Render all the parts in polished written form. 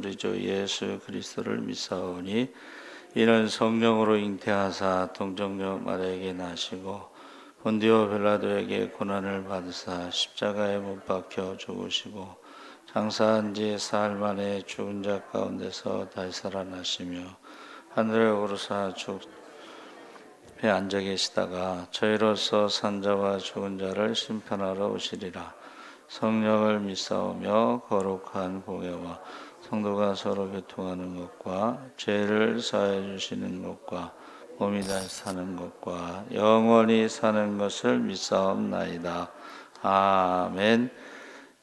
우리 주 예수 그리스도를 믿사오니 이는 성령으로 잉태하사 동정녀 마리아에게 나시고 본디오 빌라도에게 고난을 받으사 십자가에 못 박혀 죽으시고 장사한 지 사흘 만에 죽은 자 가운데서 다시 살아나시며 하늘에 오르사 배 앉아 계시다가 저희로서 산자와 죽은 자를 심판하러 오시리라. 성령을 믿사오며 거룩한 공예와 성도가 서로 교통하는 것과 죄를 사해 주시는 것과 몸이 다시 사는 것과 영원히 사는 것을 믿사옵나이다. 아멘.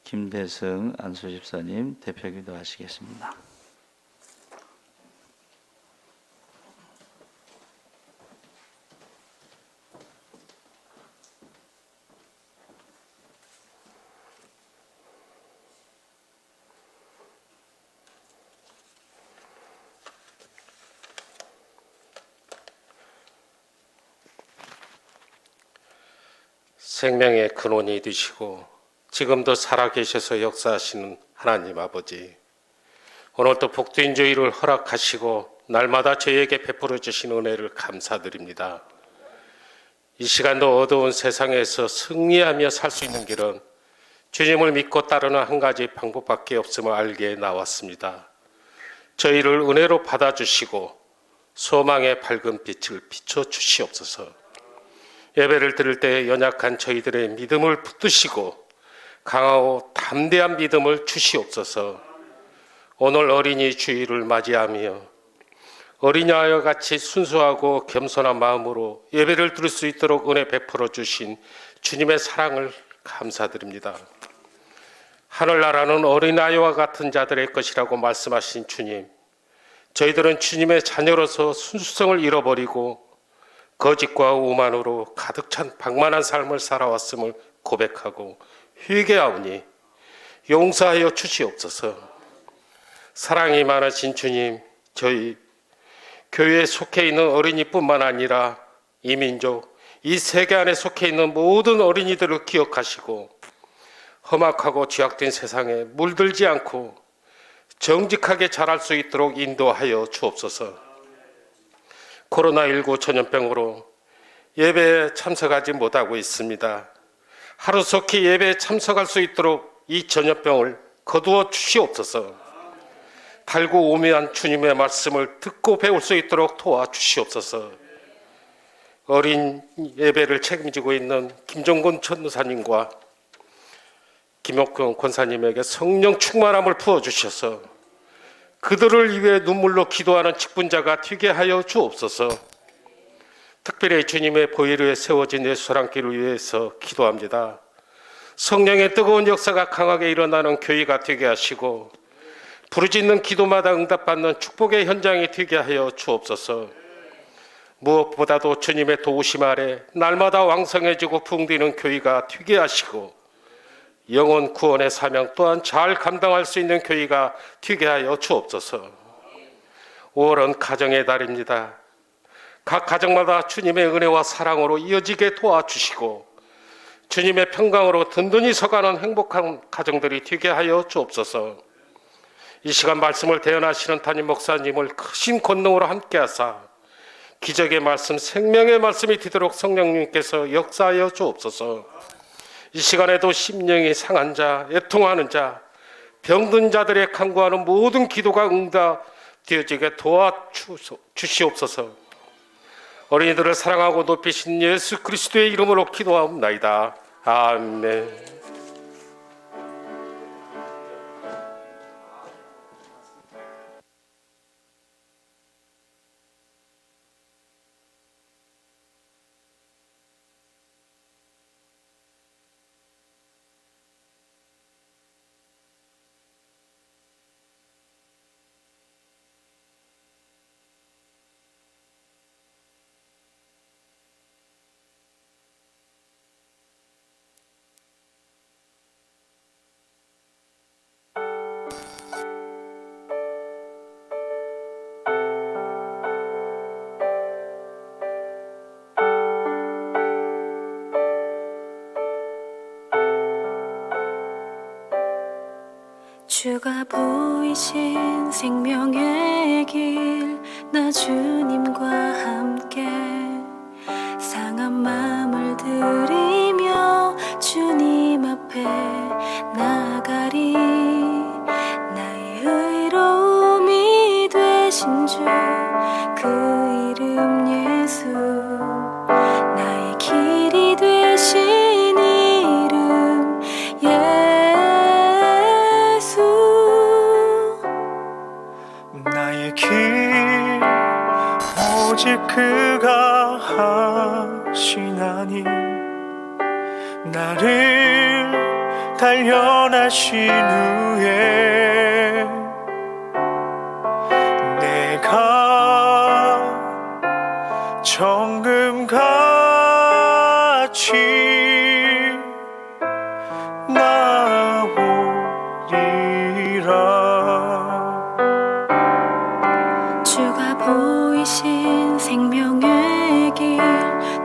김대승 안수집사님 대표기도 하시겠습니다. 생명의 근원이 되시고 지금도 살아계셔서 역사하시는 하나님 아버지, 오늘도 복된 저희를 허락하시고 날마다 저희에게 베풀어 주신 은혜를 감사드립니다. 이 시간도 어두운 세상에서 승리하며 살 수 있는 길은 주님을 믿고 따르는 한 가지 방법밖에 없음을 알게 나왔습니다. 저희를 은혜로 받아주시고 소망의 밝은 빛을 비춰 주시옵소서. 예배를 드릴 때 연약한 저희들의 믿음을 붙드시고 강하고 담대한 믿음을 주시옵소서. 오늘 어린이 주일을 맞이하며 어린아이와 같이 순수하고 겸손한 마음으로 예배를 드릴 수 있도록 은혜 베풀어 주신 주님의 사랑을 감사드립니다. 하늘나라는 어린아이와 같은 자들의 것이라고 말씀하신 주님, 저희들은 주님의 자녀로서 순수성을 잃어버리고 거짓과 오만으로 가득 찬 방만한 삶을 살아왔음을 고백하고 회개하오니 용서하여 주시옵소서. 사랑이 많으신 주님, 저희 교회에 속해 있는 어린이뿐만 아니라 이 민족, 이 세계 안에 속해 있는 모든 어린이들을 기억하시고 험악하고 죄악된 세상에 물들지 않고 정직하게 자랄 수 있도록 인도하여 주옵소서. 코로나19 전염병으로 예배에 참석하지 못하고 있습니다. 하루속히 예배에 참석할 수 있도록 이 전염병을 거두어 주시옵소서. 달고 오묘한 주님의 말씀을 듣고 배울 수 있도록 도와주시옵소서. 어린 예배를 책임지고 있는 김종곤 전도사님과 김옥경 권사님에게 성령 충만함을 부어주셔서 그들을 위해 눈물로 기도하는 직분자가 되게 하여 주옵소서. 특별히 주님의 보혈 위에 세워진 예수사랑길을 위해서 기도합니다. 성령의 뜨거운 역사가 강하게 일어나는 교회가 되게 하시고 부르짖는 기도마다 응답받는 축복의 현장이 되게 하여 주옵소서. 무엇보다도 주님의 도우심 아래 날마다 왕성해지고 부흥되는 교회가 되게 하시고 영혼 구원의 사명 또한 잘 감당할 수 있는 교회가 되게 하여 주옵소서. 5월은 가정의 달입니다. 각 가정마다 주님의 은혜와 사랑으로 이어지게 도와주시고 주님의 평강으로 든든히 서가는 행복한 가정들이 되게 하여 주옵소서. 이 시간 말씀을 대언하시는 담임 목사님을 크신 권능으로 함께하사 기적의 말씀, 생명의 말씀이 되도록 성령님께서 역사하여 주옵소서. 이 시간에도 심령이 상한 자, 애통하는 자, 병든 자들의 간구하는 모든 기도가 응답되어지게 도와주시옵소서. 어린이들을 사랑하고 높이신 예수 그리스도의 이름으로 기도하옵나이다. 아멘. 주가 보이신 생명의 길 나 주님과 함께 상한 마음을 들이며 주님 앞에 나가리. 나의 의로움이 되신 주 그 이름 예수, 나의 길이 되신 이름 예수. 나의 길 오직 그가 하시나니 나를 단련하신 후에 내가 정금같이 나오리라. 주가 보이신 생명의 길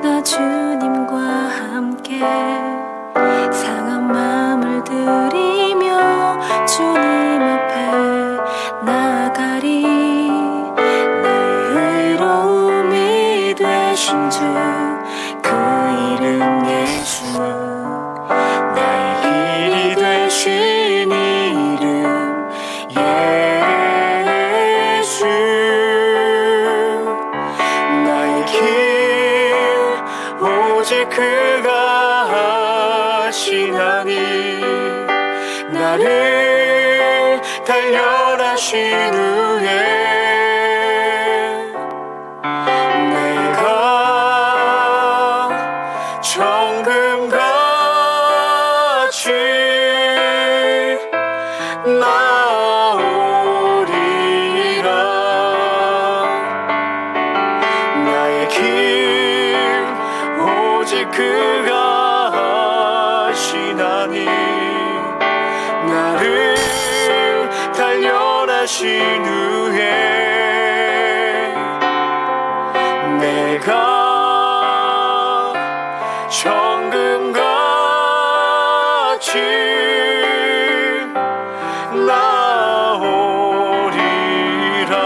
나 주님과 함께 상한 마음을 들이며 주님 앞에 나가리. 나의 의로움이 되신 주 그 이름 예수, 나의 길이 되신 이름 예수. 나의 길 오직 그가 하시나니 나를 단련하신 후에 내가 정금같이 나오리라. 나의 길 오직 그가 하시나니 나를 단련하신 후에 내가 정금같이 나오리라.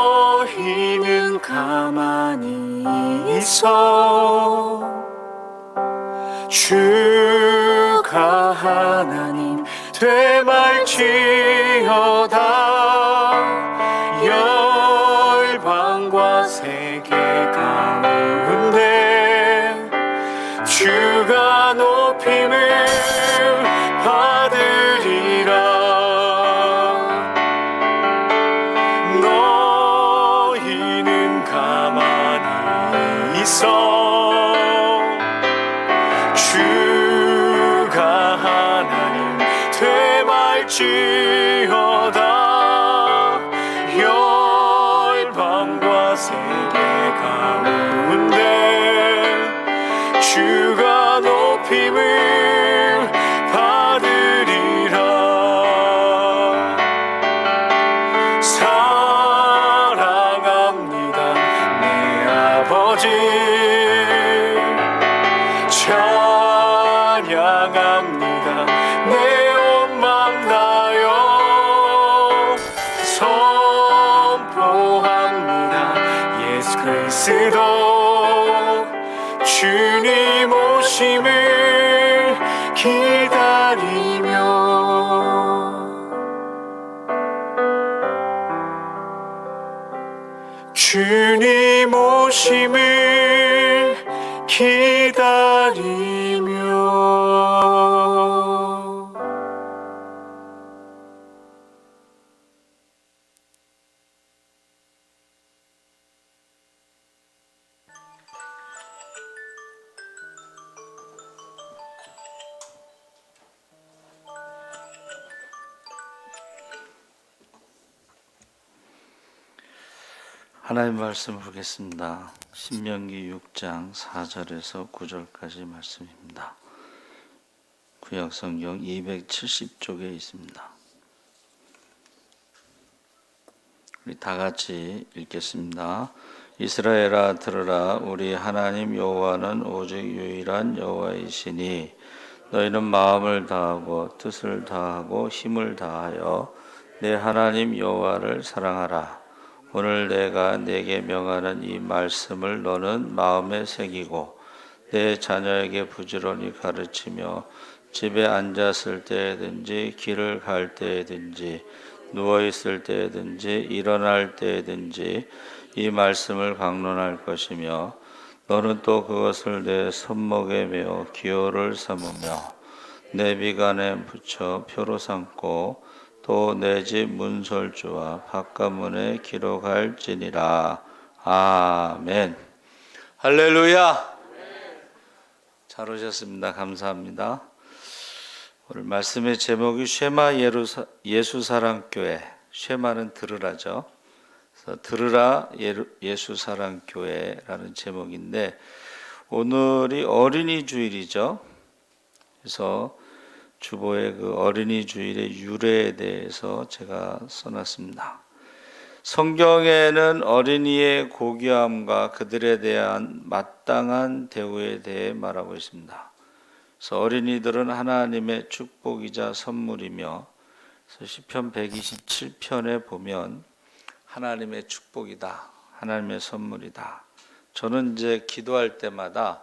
너희는 가만히 있어 주가 하나님 되말지어다. 열방과 세계 가운데 주가 높임을 받으리라. 너희는 가만히 있어 주가 하나님 되말지어다. 열방과 세계 가운데 주가 높임을 받으리라. 사랑합니다 내 아버지, 찬양합니다 내 온 맘 다여. 선포합니다 예수 그리스도 주님 오심을 기다리며. 주님 오심을 기다리며. 하나님 말씀 보겠습니다. 신명기 6장 4절에서 9절까지 말씀입니다. 구약성경 270쪽에 있습니다. 우리 다 같이 읽겠습니다. 이스라엘아 들으라. 우리 하나님 여호와는 오직 유일한 여호와이시니 너희는 마음을 다하고 뜻을 다하고 힘을 다하여 내 하나님 여호와를 사랑하라. 오늘 내가 내게 명하는 이 말씀을 너는 마음에 새기고 내 자녀에게 부지런히 가르치며 집에 앉았을 때든지 길을 갈 때든지 누워 있을 때든지 일어날 때든지 이 말씀을 강론할 것이며 너는 또 그것을 내 손목에 메어 기호를 삼으며 내 미간에 붙여 표로 삼고 또 내 집 문설주와 바깥문에 기록할지니라. 아멘. 할렐루야. 잘 오셨습니다. 감사합니다. 오늘 말씀의 제목이 쉐마 예수사랑교회. 쉐마는 들으라죠. 그래서 들으라 예수사랑교회라는 제목인데 오늘이 어린이 주일이죠. 그래서 주보의 그 어린이 주일의 유래에 대해서 제가 써놨습니다. 성경에는 어린이의 고귀함과 그들에 대한 마땅한 대우에 대해 말하고 있습니다. 그래서 어린이들은 하나님의 축복이자 선물이며 시편 127편에 보면 하나님의 축복이다, 하나님의 선물이다. 저는 이제 기도할 때마다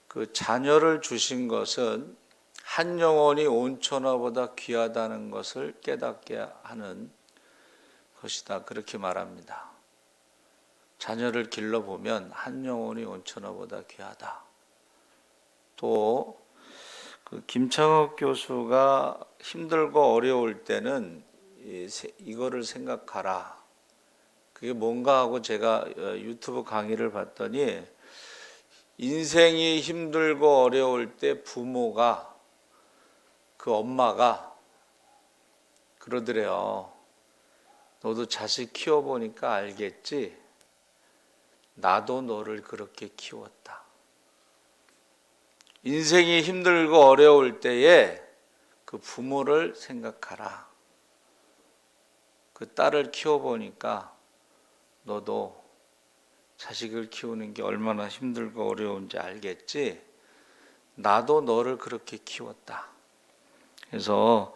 그 자녀를 주신 것은 한 영혼이 온 천하보다 귀하다는 것을 깨닫게 하는 것이다. 그렇게 말합니다. 자녀를 길러보면 한 영혼이 온 천하보다 귀하다. 또 그 김창욱 교수가 힘들고 어려울 때는 이거를 생각하라. 그게 뭔가 하고 제가 유튜브 강의를 봤더니 인생이 힘들고 어려울 때 부모가 그 엄마가 그러더래요. 너도 자식 키워보니까 알겠지? 나도 너를 그렇게 키웠다. 인생이 힘들고 어려울 때에 그 부모를 생각하라. 그 딸을 키워보니까 너도 자식을 키우는 게 얼마나 힘들고 어려운지 알겠지? 나도 너를 그렇게 키웠다. 그래서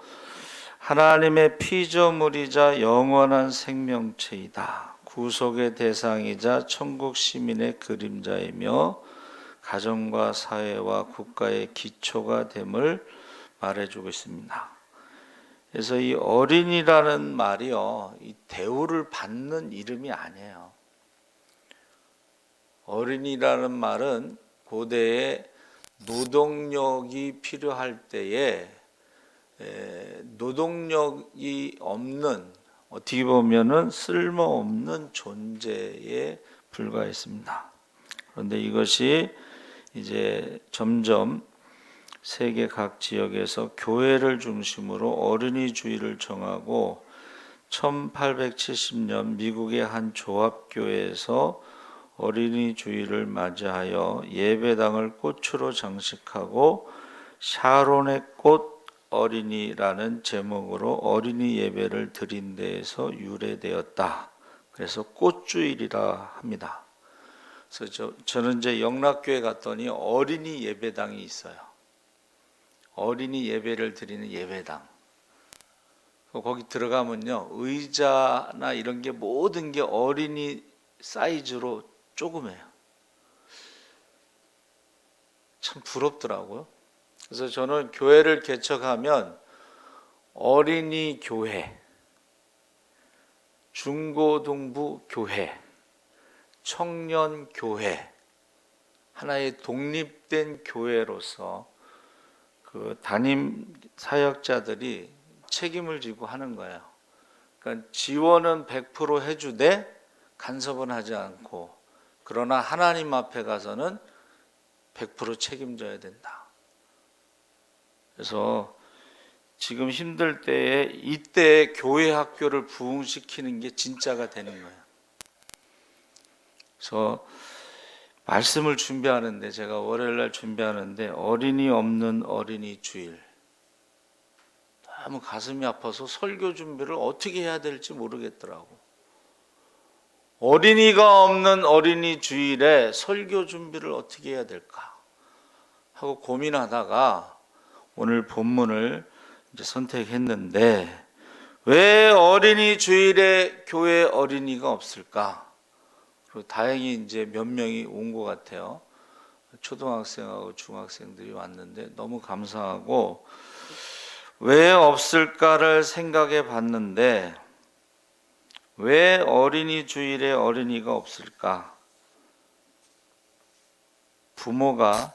하나님의 피조물이자 영원한 생명체이다. 구속의 대상이자 천국 시민의 그림자이며 가정과 사회와 국가의 기초가 됨을 말해주고 있습니다. 그래서 이 어린이라는 말이요, 이 대우를 받는 이름이 아니에요. 어린이라는 말은 고대에 노동력이 필요할 때에 노동력이 없는, 어떻게 보면은 쓸모없는 존재에 불과했습니다. 그런데 이것이 이제 점점 세계 각 지역에서 교회를 중심으로 어린이 주일을 정하고 1870년 미국의 한 조합교회에서 어린이 주일을 맞이하여 예배당을 꽃으로 장식하고 샤론의 꽃 어린이라는 제목으로 어린이 예배를 드린 데에서 유래되었다. 그래서 꽃주일이라 합니다. 그래서 저는 이제 영락교회 갔더니 어린이 예배당이 있어요. 어린이 예배를 드리는 예배당. 거기 들어가면요, 의자나 이런 게 모든 게 어린이 사이즈로 조그매요. 참 부럽더라고요. 그래서 저는 교회를 개척하면 어린이 교회, 중고등부 교회, 청년 교회, 하나의 독립된 교회로서 그 담임 사역자들이 책임을 지고 하는 거예요. 그러니까 지원은 100% 해주되 간섭은 하지 않고, 그러나 하나님 앞에 가서는 100% 책임져야 된다. 그래서 지금 힘들 때에 이때 교회 학교를 부흥시키는 게 진짜가 되는 거예요. 그래서 말씀을 준비하는데, 제가 월요일날 준비하는데 어린이 없는 어린이 주일, 너무 가슴이 아파서 설교 준비를 어떻게 해야 될지 모르겠더라고. 어린이가 없는 어린이 주일에 설교 준비를 어떻게 해야 될까 하고 고민하다가 오늘 본문을 이제 선택했는데, 왜 어린이 주일에 교회 어린이가 없을까? 그리고 다행히 이제 몇 명이 온 것 같아요. 초등학생하고 중학생들이 왔는데 너무 감사하고, 왜 없을까를 생각해 봤는데, 왜 어린이 주일에 어린이가 없을까? 부모가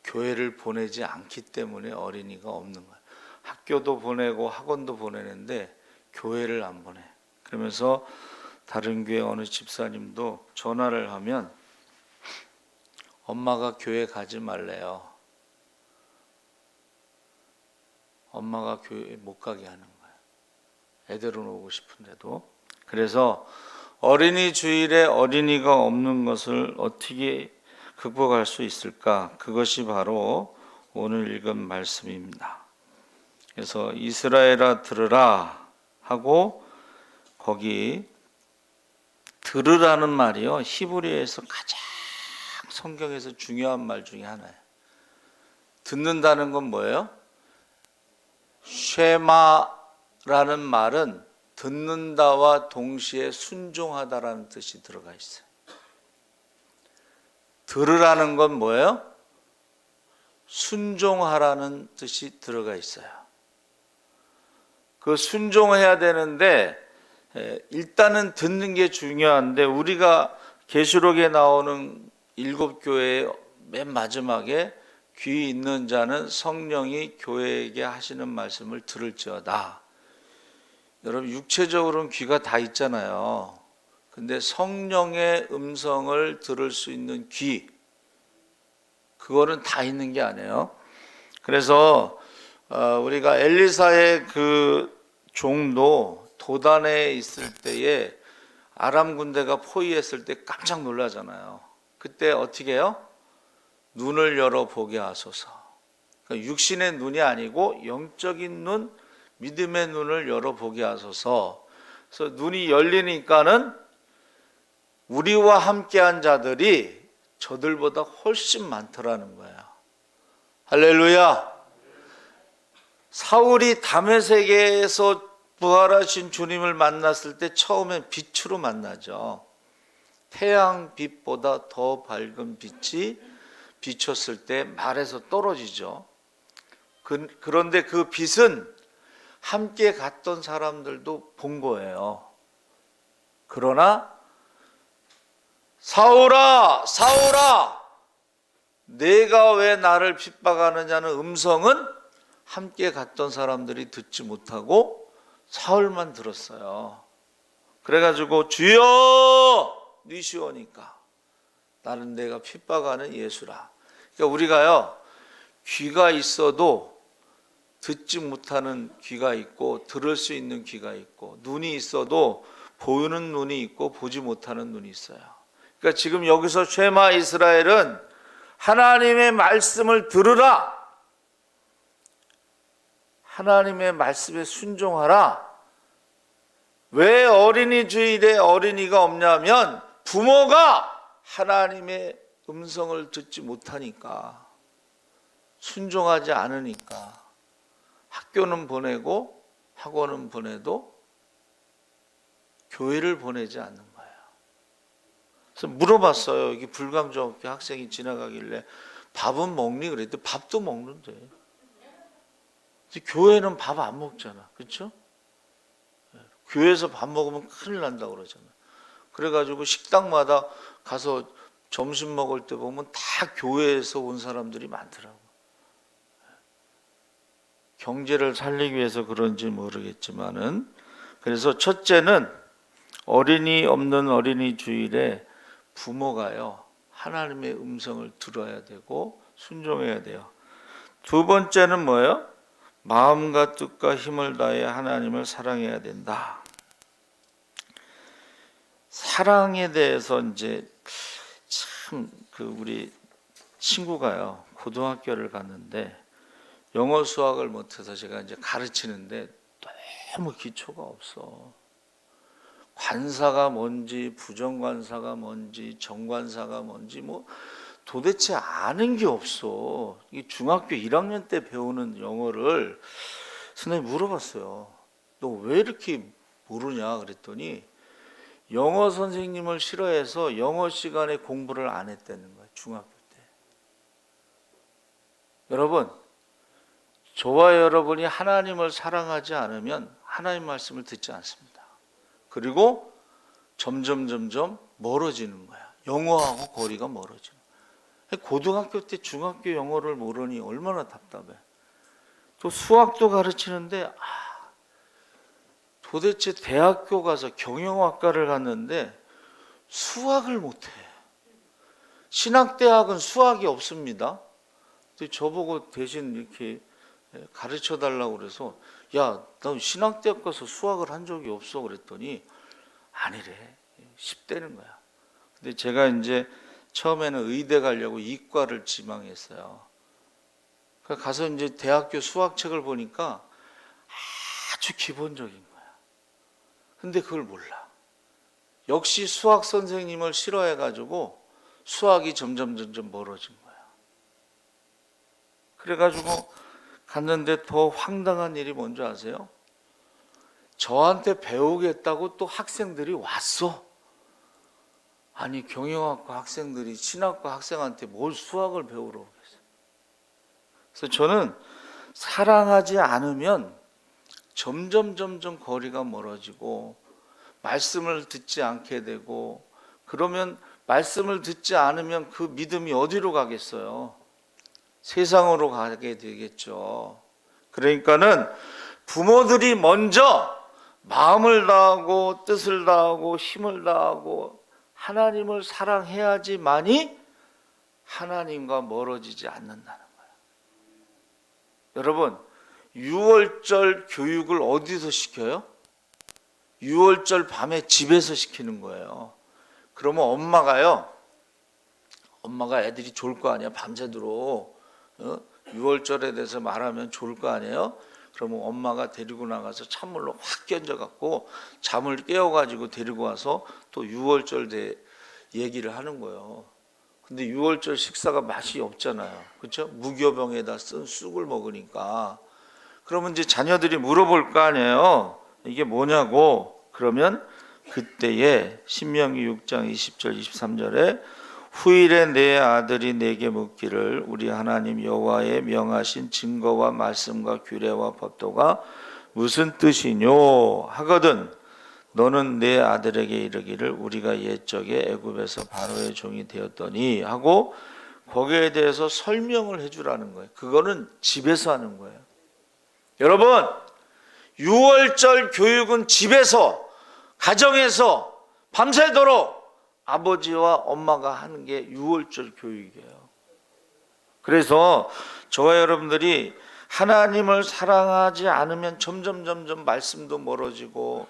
교회를 보내지 않기 때문에 어린이가 없는 거예요. 학교도 보내고 학원도 보내는데 교회를 안 보내. 그러면서 다른 교회 어느 집사님도 전화를 하면 엄마가 교회 가지 말래요. 엄마가 교회 못 가게 하는 거예요. 애들은 오고 싶은데도. 그래서 어린이 주일에 어린이가 없는 것을 어떻게 극복할 수 있을까? 그것이 바로 오늘 읽은 말씀입니다. 그래서 이스라엘아 들으라 하고, 거기 들으라는 말이요, 히브리어에서 가장 성경에서 중요한 말 중에 하나예요. 듣는다는 건 뭐예요? 쉐마라는 말은 듣는다와 동시에 순종하다라는 뜻이 들어가 있어요. 들으라는 건 뭐예요? 순종하라는 뜻이 들어가 있어요. 그 순종해야 되는데, 일단은 듣는 게 중요한데, 우리가 계시록에 나오는 7교회의 맨 마지막에 귀 있는 자는 성령이 교회에게 하시는 말씀을 들을지어다. 여러분, 육체적으로는 귀가 다 있잖아요. 근데 성령의 음성을 들을 수 있는 귀, 그거는 다 있는 게 아니에요. 그래서 우리가 엘리사의 그 종도 도단에 있을 때에 아람 군대가 포위했을 때 깜짝 놀라잖아요. 그때 어떻게 해요? 눈을 열어 보게 하소서. 그러니까 육신의 눈이 아니고 영적인 눈, 믿음의 눈을 열어 보게 하소서. 그래서 눈이 열리니까는 우리와 함께한 자들이 저들보다 훨씬 많더라는 거예요. 할렐루야. 사울이 다메섹에서 부활하신 주님을 만났을 때 처음엔 빛으로 만나죠. 태양빛보다 더 밝은 빛이 비쳤을 때 말에서 떨어지죠. 그런데 그 빛은 함께 갔던 사람들도 본 거예요. 그러나 사울아, 사울아, 내가 왜 나를 핍박하느냐는 음성은 함께 갔던 사람들이 듣지 못하고 사울만 들었어요. 그래가지고 주여, 니시오니까 나는 내가 핍박하는 예수라. 그러니까 우리가요, 귀가 있어도 듣지 못하는 귀가 있고 들을 수 있는 귀가 있고, 눈이 있어도 보이는 눈이 있고 보지 못하는 눈이 있어요. 그러니까 지금 여기서 쉐마 이스라엘은 하나님의 말씀을 들으라, 하나님의 말씀에 순종하라. 왜 어린이 주일에 어린이가 없냐면 부모가 하나님의 음성을 듣지 못하니까, 순종하지 않으니까. 학교는 보내고 학원은 보내도 교회를 보내지 않는 거예요. 그래서 물어봤어요. 여기 불감중학교 학생이 지나가길래 밥은 먹니? 그랬더니 밥도 먹는데. 교회는 밥 안 먹잖아. 그렇죠? 교회에서 밥 먹으면 큰일 난다고 그러잖아. 그래가지고 식당마다 가서 점심 먹을 때 보면 다 교회에서 온 사람들이 많더라고. 경제를 살리기 위해서 그런지 모르겠지만은, 그래서 첫째는 어린이 없는 어린이 주일에 부모가요, 하나님의 음성을 들어야 되고 순종해야 돼요. 두 번째는 뭐예요? 마음과 뜻과 힘을 다해 하나님을 사랑해야 된다. 사랑에 대해서 이제 참 우리 친구가요, 고등학교를 갔는데 영어 수학을 못해서 제가 이제 가르치는데 너무 기초가 없어. 관사가 뭔지 부정관사가 뭔지 정관사가 뭔지 뭐 도대체 아는 게 없어. 이 중학교 1학년 때 배우는 영어를 선생님이 물어봤어요. 너 왜 이렇게 모르냐 그랬더니 영어 선생님을 싫어해서 영어 시간에 공부를 안 했다는 거예요. 중학교 때. 여러분, 저와 여러분이 하나님을 사랑하지 않으면 하나님 말씀을 듣지 않습니다. 그리고 점점 멀어지는 거야. 영어하고 거리가 멀어지는 거야. 고등학교 때 중학교 영어를 모르니 얼마나 답답해. 또 수학도 가르치는데 도대체 대학교 가서 경영학과를 갔는데 수학을 못해. 신학대학은 수학이 없습니다. 근데 저보고 대신 이렇게 가르쳐 달라고 그래서 야, 나 신학대학 가서 수학을 한 적이 없어 그랬더니 아니래. 쉽대는 거야. 근데 제가 이제 처음에는 의대 가려고 이과를 지망했어요. 가서 이제 대학교 수학책을 보니까 아주 기본적인 거야. 근데 그걸 몰라. 역시 수학 선생님을 싫어해가지고 수학이 점점 멀어진 거야. 그래가지고 갔는데 더 황당한 일이 뭔지 아세요? 저한테 배우겠다고 또 학생들이 왔어. 아니 경영학과 학생들이 신학과 학생한테 뭘 수학을 배우러 오겠어. 그래서 저는 사랑하지 않으면 점점 거리가 멀어지고 말씀을 듣지 않게 되고 그러면 말씀을 듣지 않으면 그 믿음이 어디로 가겠어요? 세상으로 가게 되겠죠. 그러니까는 부모들이 먼저 마음을 다하고 뜻을 다하고 힘을 다하고 하나님을 사랑해야지만이 하나님과 멀어지지 않는다는 거예요. 여러분, 유월절 교육을 어디서 시켜요? 유월절 밤에 집에서 시키는 거예요. 그러면 엄마가 애들이 졸 거 아니야. 밤새도록 유월절에 대해서 말하면 졸 거 아니에요. 그러면 엄마가 데리고 나가서 찬물로 확 견져갖고 잠을 깨워가지고 데리고 와서 또 유월절 대 얘기를 하는 거예요. 근데 유월절 식사가 맛이 없잖아요. 그렇죠? 무교병에다 쓴 쑥을 먹으니까. 그러면 이제 자녀들이 물어볼 거 아니에요. 이게 뭐냐고. 그러면 그때에 신명기 6장 20절 23절에 후일에 내 아들이 내게 묻기를 우리 하나님 여호와의 명하신 증거와 말씀과 규례와 법도가 무슨 뜻이뇨 하거든 너는 내 아들에게 이르기를 우리가 옛적에 애굽에서 바로의 종이 되었더니 하고 거기에 대해서 설명을 해주라는 거예요. 그거는 집에서 하는 거예요. 여러분, 유월절 교육은 집에서 가정에서 밤새도록 아버지와 엄마가 하는 게 유월절 교육이에요. 그래서 저와 여러분들이 하나님을 사랑하지 않으면 점점 말씀도 멀어지고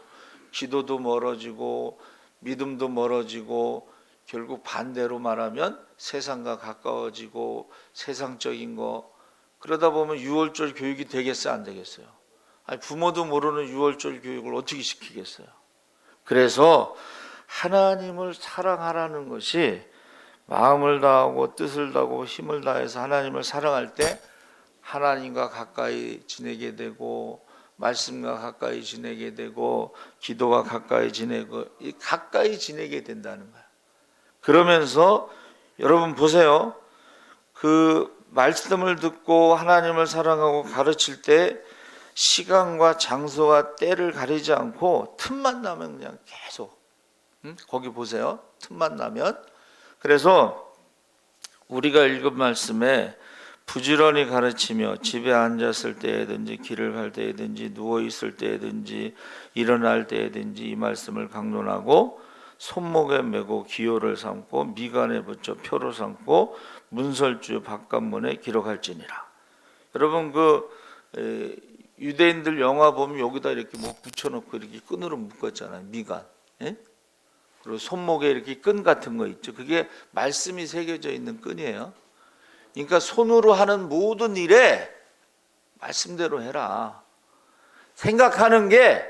기도도 멀어지고 믿음도 멀어지고 결국 반대로 말하면 세상과 가까워지고 세상적인 거 그러다 보면 유월절 교육이 되겠어요, 안 되겠어요? 아니, 부모도 모르는 유월절 교육을 어떻게 시키겠어요? 그래서 하나님을 사랑하라는 것이 마음을 다하고 뜻을 다하고 힘을 다해서 하나님을 사랑할 때 하나님과 가까이 지내게 되고 말씀과 가까이 지내게 되고 기도와 가까이 지내게 된다는 거예요. 그러면서 여러분 보세요. 그 말씀을 듣고 하나님을 사랑하고 가르칠 때 시간과 장소와 때를 가리지 않고 틈만 나면 그냥 계속 거기 보세요. 틈만 나면. 그래서 우리가 읽은 말씀에 부지런히 가르치며 집에 앉았을 때에든지 길을 갈 때에든지 누워있을 때에든지 일어날 때에든지 이 말씀을 강론하고 손목에 메고 기호를 삼고 미간에 붙여 표로 삼고 문설주 바깥문에 기록할지니라. 여러분 유대인들 영화 보면 여기다 이렇게 뭐 붙여놓고 이렇게 끈으로 묶었잖아요. 미간. 예? 그리고 손목에 이렇게 끈 같은 거 있죠. 그게 말씀이 새겨져 있는 끈이에요. 그러니까 손으로 하는 모든 일에 말씀대로 해라. 생각하는 게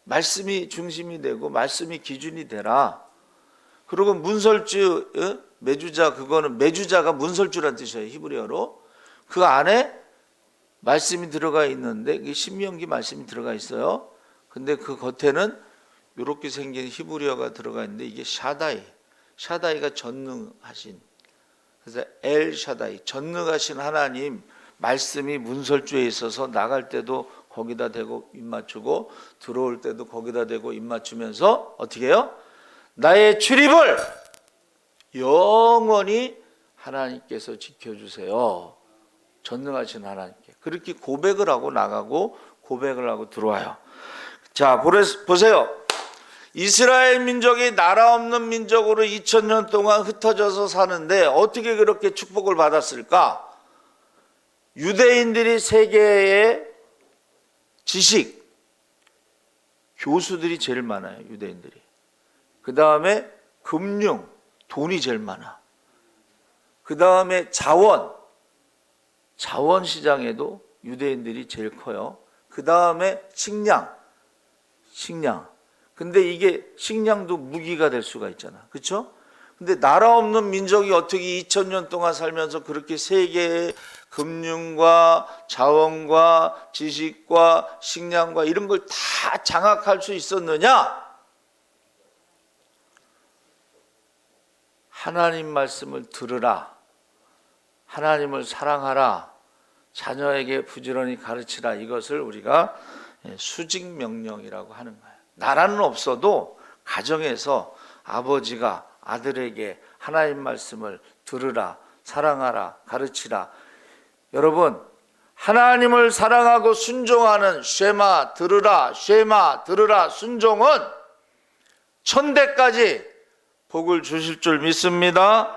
말씀이 중심이 되고 말씀이 기준이 되라. 그리고 문설주, 매주자, 그거는 매주자가 문설주란 뜻이에요. 히브리어로. 그 안에 말씀이 들어가 있는데 이게 신명기 말씀이 들어가 있어요. 근데 그 겉에는 이렇게 생긴 히브리어가 들어가 있는데 이게 샤다이. 샤다이가 전능하신. 그래서 엘 샤다이, 전능하신 하나님 말씀이 문설주에 있어서 나갈 때도 거기다 대고 입 맞추고 들어올 때도 거기다 대고 입 맞추면서 어떻게 해요? 나의 출입을 영원히 하나님께서 지켜주세요. 전능하신 하나님께. 그렇게 고백을 하고 나가고 고백을 하고 들어와요. 자, 보세요. 이스라엘 민족이 나라 없는 민족으로 2000년 동안 흩어져서 사는데 어떻게 그렇게 축복을 받았을까? 유대인들이 세계의 지식, 교수들이 제일 많아요. 유대인들이. 그 다음에 금융, 돈이 제일 많아. 그 다음에 자원 시장에도 유대인들이 제일 커요. 그 다음에 식량. 근데 이게 식량도 무기가 될 수가 있잖아. 그렇죠? 근데 나라 없는 민족이 어떻게 2000년 동안 살면서 그렇게 세계의 금융과 자원과 지식과 식량과 이런 걸 다 장악할 수 있었느냐? 하나님 말씀을 들으라. 하나님을 사랑하라. 자녀에게 부지런히 가르치라. 이것을 우리가 수직 명령이라고 하는 거예요. 나라는 없어도 가정에서 아버지가 아들에게 하나님 말씀을 들으라, 사랑하라, 가르치라. 여러분, 하나님을 사랑하고 순종하는 쉐마 들으라, 쉐마 들으라 순종은 천대까지 복을 주실 줄 믿습니다.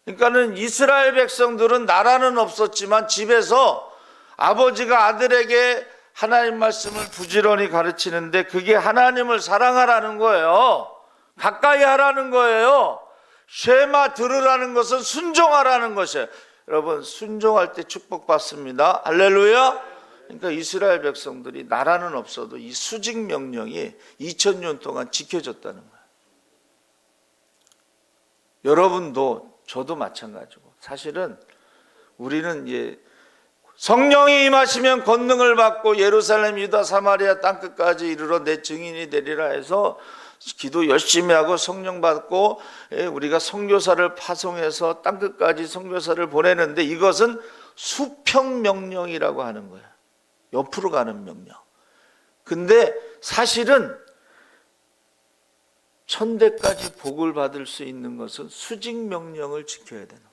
그러니까는 이스라엘 백성들은 나라는 없었지만 집에서 아버지가 아들에게 하나님 말씀을 부지런히 가르치는데 그게 하나님을 사랑하라는 거예요. 가까이 하라는 거예요. 쉐마 들으라는 것은 순종하라는 것이에요. 여러분, 순종할 때 축복받습니다. 할렐루야. 그러니까 이스라엘 백성들이 나라는 없어도 이 수직 명령이 2000년 동안 지켜졌다는 거예요. 여러분도 저도 마찬가지고, 사실은 우리는 성령이 임하시면 권능을 받고 예루살렘, 유다, 사마리아 땅끝까지 이르러 내 증인이 되리라 해서 기도 열심히 하고 성령 받고 우리가 선교사를 파송해서 땅끝까지 선교사를 보내는데 이것은 수평 명령이라고 하는 거예요. 옆으로 가는 명령. 근데 사실은 천대까지 복을 받을 수 있는 것은 수직 명령을 지켜야 되는 거예요.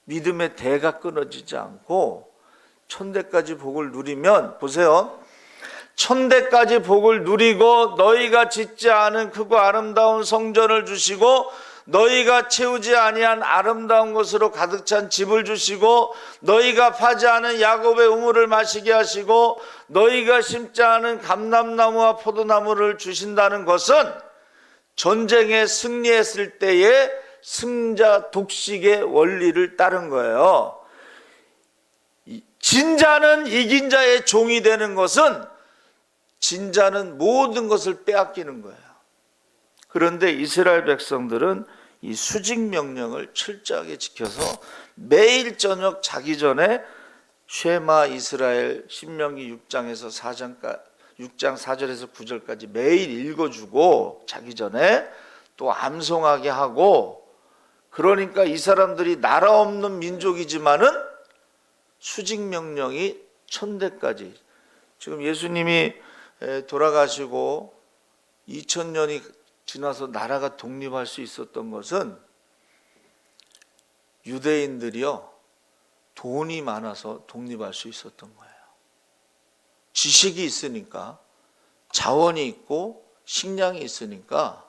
믿음의 대가 끊어지지 않고 천대까지 복을 누리면, 보세요, 천대까지 복을 누리고 너희가 짓지 않은 크고 아름다운 성전을 주시고 너희가 채우지 아니한 아름다운 것으로 가득 찬 집을 주시고 너희가 파지 않은 야곱의 우물을 마시게 하시고 너희가 심지 않은 감람나무와 포도나무를 주신다는 것은 전쟁에 승리했을 때의 승자 독식의 원리를 따른 거예요. 진자는 이긴 자의 종이 되는 것은 진자는 모든 것을 빼앗기는 거예요. 그런데 이스라엘 백성들은 이 수직 명령을 철저하게 지켜서 매일 저녁 자기 전에 쉐마 이스라엘 신명기 6장에서 6장 4절에서 9절까지 매일 읽어주고 자기 전에 또 암송하게 하고, 그러니까 이 사람들이 나라 없는 민족이지만은 수직 명령이 천대까지, 지금 예수님이 돌아가시고 2000년이 지나서 나라가 독립할 수 있었던 것은 유대인들이요, 돈이 많아서 독립할 수 있었던 거예요. 지식이 있으니까, 자원이 있고 식량이 있으니까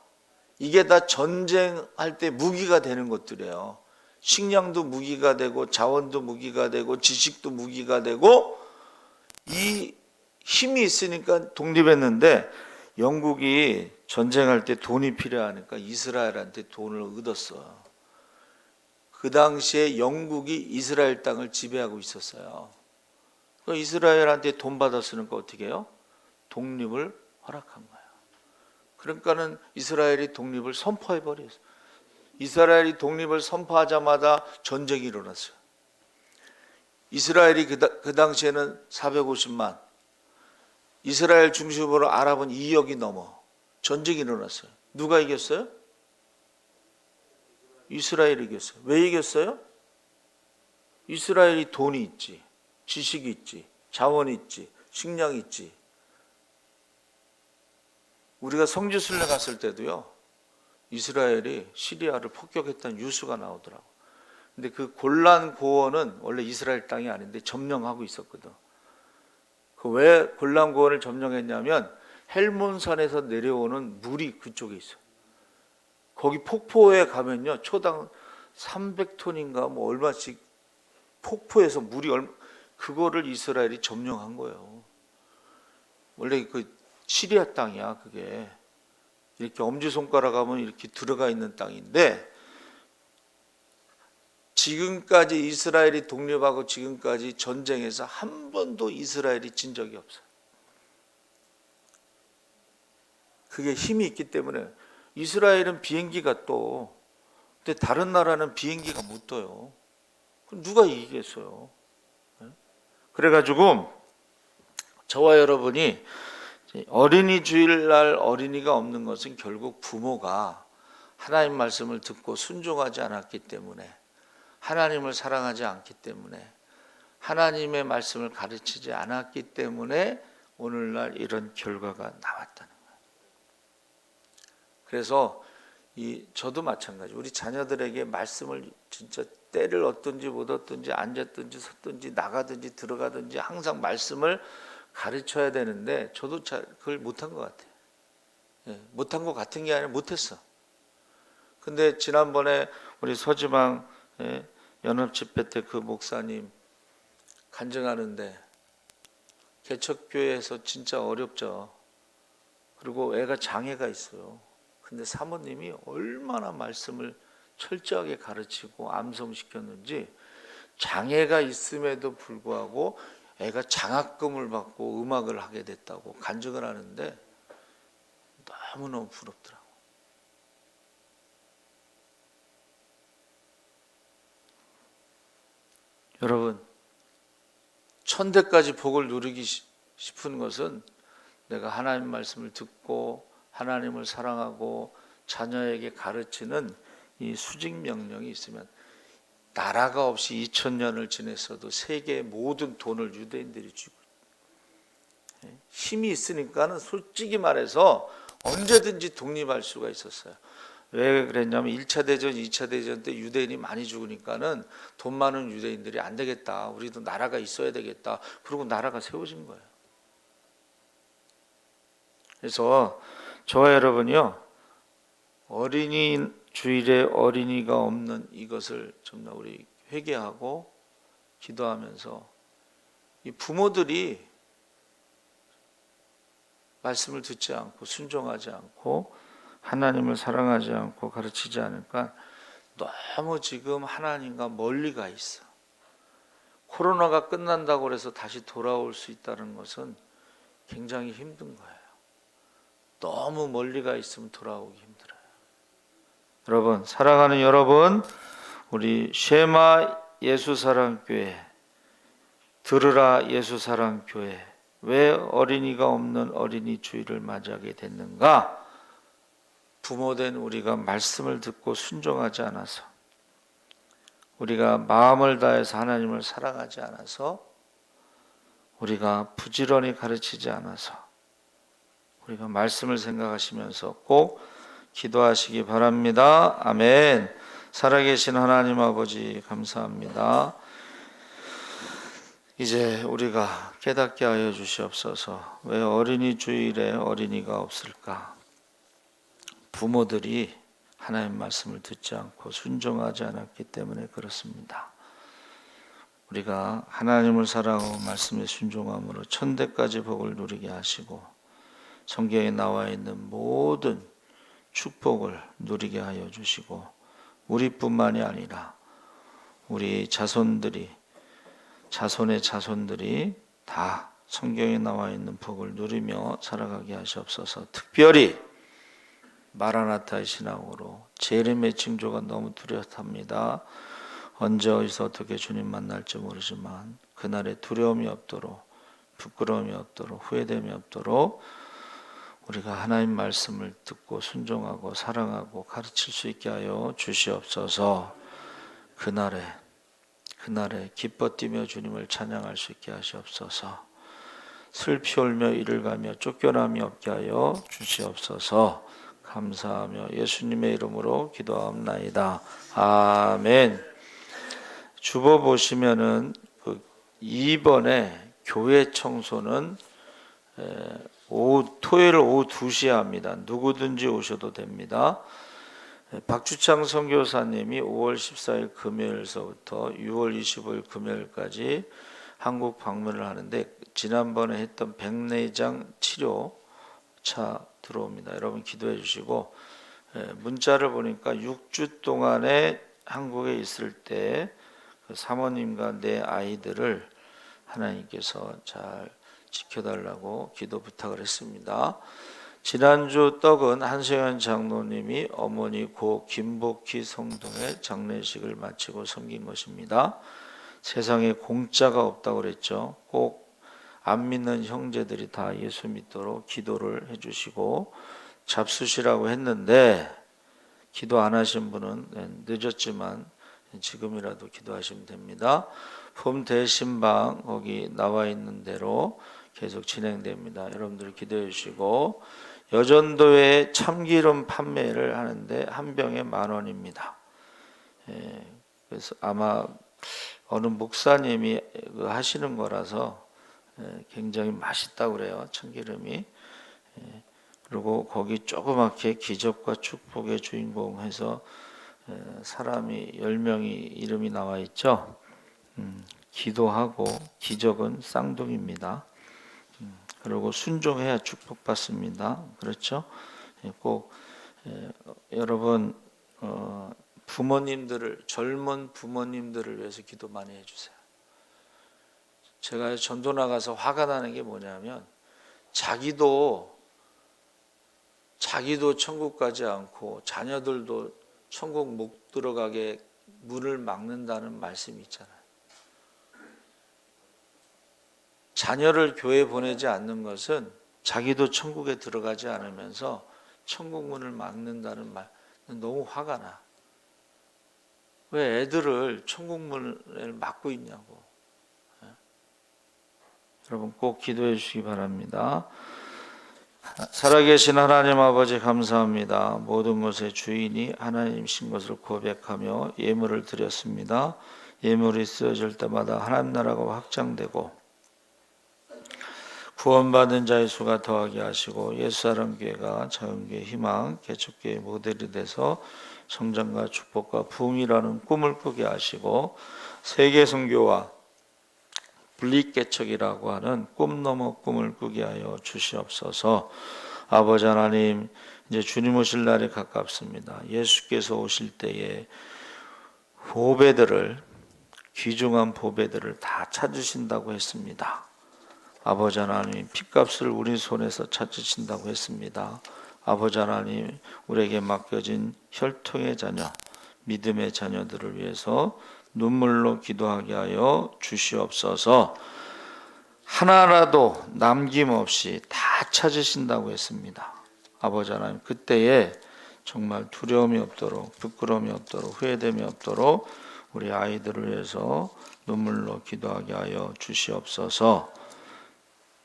이게 다 전쟁할 때 무기가 되는 것들이에요. 식량도 무기가 되고 자원도 무기가 되고 지식도 무기가 되고, 이 힘이 있으니까 독립했는데 영국이 전쟁할 때 돈이 필요하니까 이스라엘한테 돈을 얻었어. 그 당시에 영국이 이스라엘 땅을 지배하고 있었어요. 이스라엘한테 돈 받았으니까 어떻게 해요? 독립을 허락한 거예요. 그러니까는 이스라엘이 독립을 선포해 버렸어요. 이스라엘이 독립을 선포하자마자 전쟁이 일어났어요. 이스라엘이 그 당시에는 450만, 이스라엘 중심으로 아랍은 2억이 넘어 전쟁이 일어났어요. 누가 이겼어요? 이스라엘이 이겼어요. 왜 이겼어요? 이스라엘이 돈이 있지, 지식이 있지, 자원이 있지, 식량이 있지. 우리가 성지순례 갔을 때도요, 이스라엘이 시리아를 폭격했다는 뉴스가 나오더라고. 근데 그 골란 고원은 원래 이스라엘 땅이 아닌데 점령하고 있었거든. 그 왜 골란 고원을 점령했냐면 헬몬산에서 내려오는 물이 그쪽에 있어. 거기 폭포에 가면요, 초당 300톤인가 뭐 얼마씩 폭포에서 물이 그거를 이스라엘이 점령한 거예요. 원래 그 시리아 땅이야, 그게. 이렇게 엄지손가락 하면 이렇게 들어가 있는 땅인데, 지금까지 이스라엘이 독립하고 지금까지 전쟁에서 한 번도 이스라엘이 진 적이 없어요. 그게 힘이 있기 때문에. 이스라엘은 비행기가 떠. 근데 다른 나라는 비행기가 못 떠요. 그럼 누가 이기겠어요? 그래가지고 저와 여러분이 어린이 주일날 어린이가 없는 것은 결국 부모가 하나님 말씀을 듣고 순종하지 않았기 때문에, 하나님을 사랑하지 않기 때문에, 하나님의 말씀을 가르치지 않았기 때문에 오늘날 이런 결과가 나왔다는 거예요. 그래서 저도 마찬가지, 우리 자녀들에게 말씀을 진짜 때를 얻든지 못 얻든지 앉았든지 섰든지 나가든지 들어가든지 항상 말씀을 가르쳐야 되는데 저도 그걸 못한 것 같아요. 못한 것 같은 게 아니라 못했어. 근데 지난번에 우리 서지방 연합집회 때 그 목사님 간증하는데, 개척교회에서 진짜 어렵죠. 그리고 애가 장애가 있어요. 근데 사모님이 얼마나 말씀을 철저하게 가르치고 암송시켰는지, 장애가 있음에도 불구하고 애가 장학금을 받고 음악을 하게 됐다고 간증을 하는데 너무너무 부럽더라고. 여러분, 천대까지 복을 누리기 싶은 것은 내가 하나님 말씀을 듣고 하나님을 사랑하고 자녀에게 가르치는 이 수직 명령이 있으면, 나라가 없이 2000년을 지냈어도 세계의 모든 돈을 유대인들이 쥐고, 힘이 있으니까는 솔직히 말해서 언제든지 독립할 수가 있었어요. 왜 그랬냐면 1차 대전, 2차 대전 때 유대인이 많이 죽으니까는 돈 많은 유대인들이 안 되겠다, 우리도 나라가 있어야 되겠다, 그리고 나라가 세워진 거예요. 그래서 저와 여러분이요, 어린이 주일에 어린이가 없는 이것을 정말 우리 회개하고 기도하면서, 이 부모들이 말씀을 듣지 않고 순종하지 않고 하나님을 사랑하지 않고 가르치지 않으니까 너무 지금 하나님과 멀리 가 있어. 코로나가 끝난다고 해서 다시 돌아올 수 있다는 것은 굉장히 힘든 거예요. 너무 멀리 가 있으면 돌아오기 힘들어요. 여러분, 사랑하는 여러분, 우리 쉐마 예수사랑교회, 들으라 예수사랑교회, 왜 어린이가 없는 어린이 주일을 맞이하게 됐는가? 부모된 우리가 말씀을 듣고 순종하지 않아서, 우리가 마음을 다해서 하나님을 사랑하지 않아서, 우리가 부지런히 가르치지 않아서, 우리가 말씀을 생각하시면서 꼭 기도하시기 바랍니다. 아멘. 살아계신 하나님 아버지 감사합니다. 이제 우리가 깨닫게 하여 주시옵소서. 왜 어린이 주일에 어린이가 없을까? 부모들이 하나님 말씀을 듣지 않고 순종하지 않았기 때문에 그렇습니다. 우리가 하나님을 사랑하고 말씀에 순종함으로 천대까지 복을 누리게 하시고 성경에 나와 있는 모든 축복을 누리게 하여 주시고, 우리뿐만이 아니라 우리 자손의 자손들이 다 성경에 나와 있는 복을 누리며 살아가게 하시옵소서. 특별히 마라나타의 신앙으로 재림의 징조가 너무 뚜렷합니다. 언제 어디서 어떻게 주님 만날지 모르지만 그날에 두려움이 없도록, 부끄러움이 없도록, 후회됨이 없도록 우리가 하나님 말씀을 듣고 순종하고 사랑하고 가르칠 수 있게 하여 주시옵소서. 그날에 기뻐 뛰며 주님을 찬양할 수 있게 하시옵소서. 슬피 울며 이를 가며 쫓겨남이 없게 하여 주시옵소서. 감사하며 예수님의 이름으로 기도하옵나이다. 아멘. 주보 보시면은 그 2번에 교회 청소는 토요일 오후 2시에 합니다. 누구든지 오셔도 됩니다. 박주창 선교사님이 5월 14일 금요일서부터 6월 25일 금요일까지 한국 방문을 하는데 지난번에 했던 백내장 치료차 들어옵니다. 여러분 기도해 주시고, 문자를 보니까 6주 동안에 한국에 있을 때 그 사모님과 내 아이들을 하나님께서 잘 지켜달라고 기도 부탁을 했습니다. 지난주 떡은 한세현 장로님이 어머니 고 김복희 성동의 장례식을 마치고 섬긴 것입니다. 세상에 공짜가 없다고 그랬죠. 꼭 안 믿는 형제들이 다 예수 믿도록 기도를 해주시고 잡수시라고 했는데 기도 안 하신 분은 늦었지만 지금이라도 기도하시면 됩니다. 품 대신방 거기 나와 있는 대로 계속 진행됩니다. 여러분들 기도해 주시고, 여전도에 참기름 판매를 하는데 한 병에 10,000원입니다. 그래서 아마 어느 목사님이 하시는 거라서 굉장히 맛있다고 그래요. 참기름이. 그리고 거기 조그맣게 기적과 축복의 주인공 해서 사람이 10명이 이름이 나와 있죠. 기도하고 기적은 쌍둥이입니다. 그리고 순종해야 축복받습니다. 그렇죠? 꼭 여러분 부모님들을, 젊은 부모님들을 위해서 기도 많이 해주세요. 제가 전도 나가서 화가 나는 게 뭐냐면 자기도 천국 가지 않고 자녀들도 천국 못 들어가게 문을 막는다는 말씀이 있잖아요. 자녀를 교회에 보내지 않는 것은 자기도 천국에 들어가지 않으면서 천국 문을 막는다는 말, 너무 화가 나. 왜 애들을 천국 문을 막고 있냐고. 여러분 꼭 기도해 주시기 바랍니다. 살아계신 하나님 아버지 감사합니다. 모든 것의 주인이 하나님이신 것을 고백하며 예물을 드렸습니다. 예물이 쓰여질 때마다 하나님 나라가 확장되고 구원받은 자의 수가 더하게 하시고 예수사랑교회가 자연교회 희망 개척교회 모델이 돼서 성장과 축복과 부흥이라는 꿈을 꾸게 하시고 세계선교와 분립개척이라고 하는 꿈 넘어 꿈을 꾸게 하여 주시옵소서. 아버지 하나님, 이제 주님 오실 날이 가깝습니다. 예수께서 오실 때에 보배들을, 귀중한 보배들을 다 찾으신다고 했습니다. 아버지 하나님, 핏값을 우리 손에서 찾으신다고 했습니다. 아버지 하나님, 우리에게 맡겨진 혈통의 자녀, 믿음의 자녀들을 위해서 눈물로 기도하게 하여 주시옵소서. 하나라도 남김없이 다 찾으신다고 했습니다. 아버지 하나님, 그때에 정말 두려움이 없도록, 부끄러움이 없도록, 후회됨이 없도록 우리 아이들을 위해서 눈물로 기도하게 하여 주시옵소서.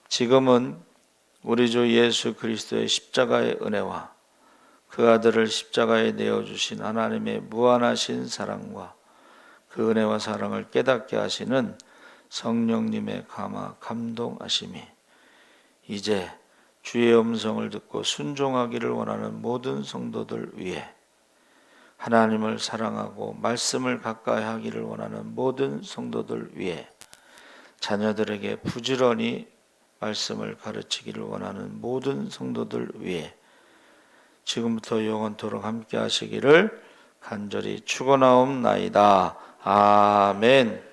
지금은 우리 주 예수 그리스도의 십자가의 은혜와 그 아들을 십자가에 내어주신 하나님의 무한하신 사랑과 그 은혜와 사랑을 깨닫게 하시는 성령님의 감화 감동하심이 이제 주의 음성을 듣고 순종하기를 원하는 모든 성도들 위해, 하나님을 사랑하고 말씀을 가까이 하기를 원하는 모든 성도들 위해, 자녀들에게 부지런히 말씀을 가르치기를 원하는 모든 성도들 위해 지금부터 영원토록 함께 하시기를 간절히 축원하옵나이다. 아멘.